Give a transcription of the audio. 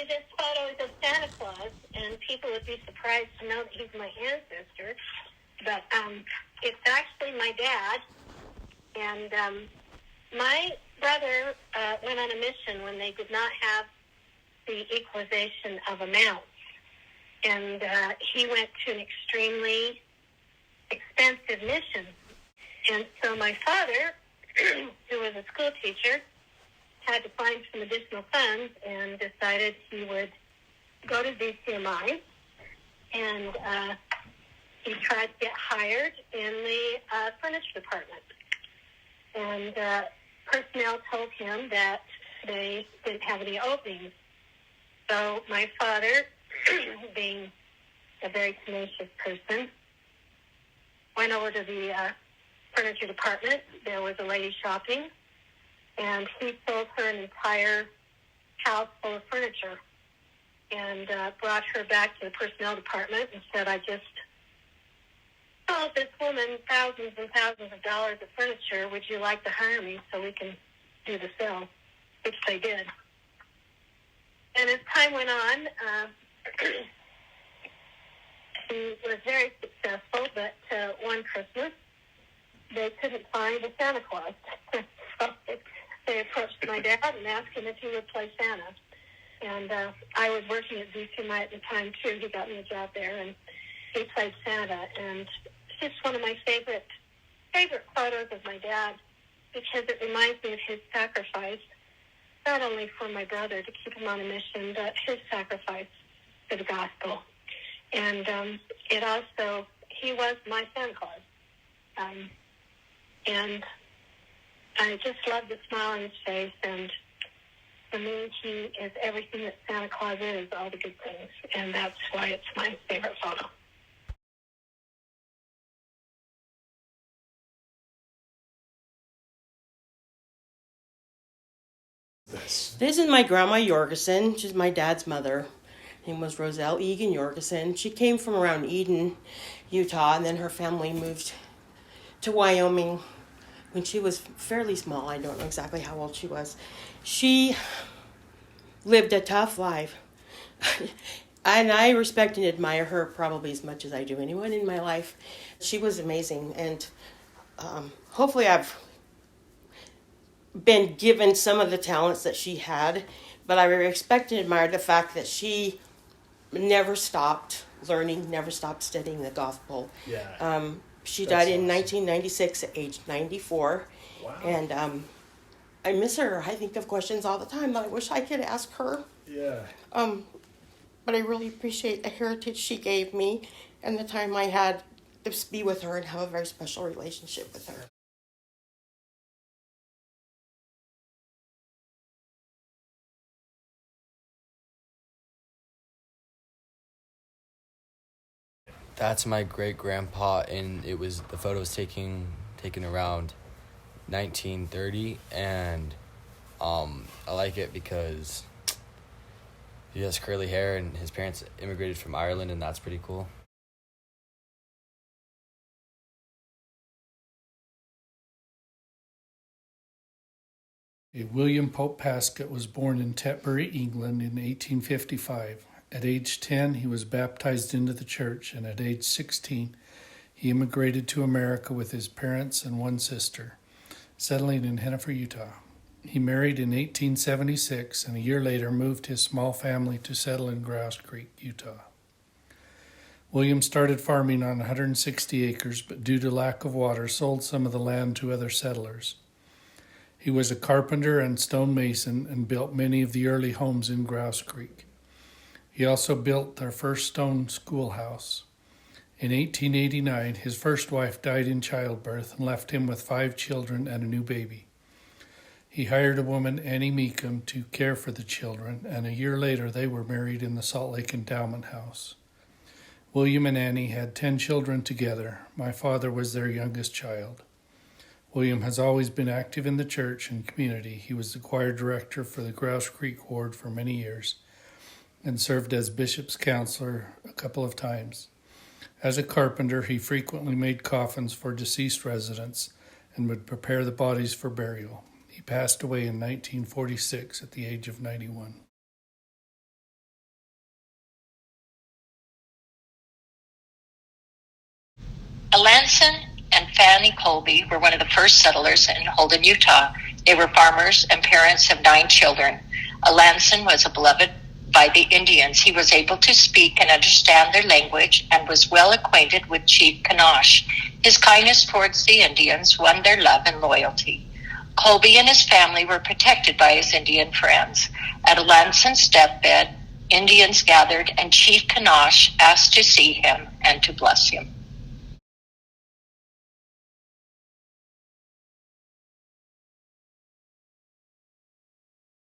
this photo is of Santa Claus, and people would be surprised to know that he's my ancestor. But it's actually my dad. And my brother went on a mission when they did not have the equalization of amounts. And he went to an extremely expensive mission. And so my father, who was a school teacher, had to find some additional funds and decided he would go to VCMI. And he tried to get hired in the furniture department. And personnel told him that they didn't have any openings. So my father, being a very tenacious person, went over to the furniture department. There was a lady shopping, and he sold her an entire house full of furniture and brought her back to the personnel department and said, I just sold this woman thousands and thousands of dollars of furniture. Would you like to hire me so we can do the sale? Which they did. And as time went on, he was very successful, but one Christmas, they couldn't find a Santa Claus. So they approached my dad and asked him if he would play Santa. And I was working at VCMI at the time, too. He got me a job there, and he played Santa. And it's just one of my favorite photos of my dad because it reminds me of his sacrifice, not only for my brother to keep him on a mission, but his sacrifice for the gospel. And it also, he was my Santa Claus. And I just love the smile on his face, and for me, he is everything that Santa Claus is, all the good things, and that's why it's my favorite photo. This is my grandma Jorgensen. She's my dad's mother. Her name was Roselle Egan Jorgensen. She came from around Eden, Utah, and then her family moved to Wyoming when she was fairly small. I don't know exactly how old she was. She lived a tough life. And I respect and admire her probably as much as I do anyone in my life. She was amazing. And hopefully I've been given some of the talents that she had. But I respect and admire the fact that she never stopped learning, never stopped studying the gospel. Yeah. She died in 1996 at age 94. Wow. And I miss her. I think of questions all the time that I wish I could ask her. Yeah. But I really appreciate the heritage she gave me and the time I had to be with her and have a very special relationship with her. That's my great grandpa, and the photo was taken around 1930, and I like it because he has curly hair, and his parents immigrated from Ireland, and that's pretty cool. William Pope Paskett was born in Tetbury, England in 1855. At age 10, he was baptized into the church, and at age 16, he immigrated to America with his parents and one sister, settling in Hennifer, Utah. He married in 1876, and a year later moved his small family to settle in Grouse Creek, Utah. William started farming on 160 acres, but due to lack of water, sold some of the land to other settlers. He was a carpenter and stonemason and built many of the early homes in Grouse Creek. He also built their first stone schoolhouse. In 1889, his first wife died in childbirth and left him with 5 children and a new baby. He hired a woman, Annie Meekum, to care for the children, and a year later they were married in the Salt Lake Endowment House. William and Annie had 10 children together. My father was their youngest child. William has always been active in the church and community. He was the choir director for the Grouse Creek Ward for many years and served as bishop's counselor a couple of times. As a carpenter, he frequently made coffins for deceased residents and would prepare the bodies for burial. He passed away in 1946 at the age of 91. Alanson and Fanny Colby were one of the first settlers in Holden, Utah. They were farmers and parents of 9 children. Alanson was beloved by the Indians. He was able to speak and understand their language and was well acquainted with Chief Kanosh. His kindness towards the Indians won their love and loyalty. Colby and his family were protected by his Indian friends. At Alanson's deathbed, Indians gathered and Chief Kanosh asked to see him and to bless him.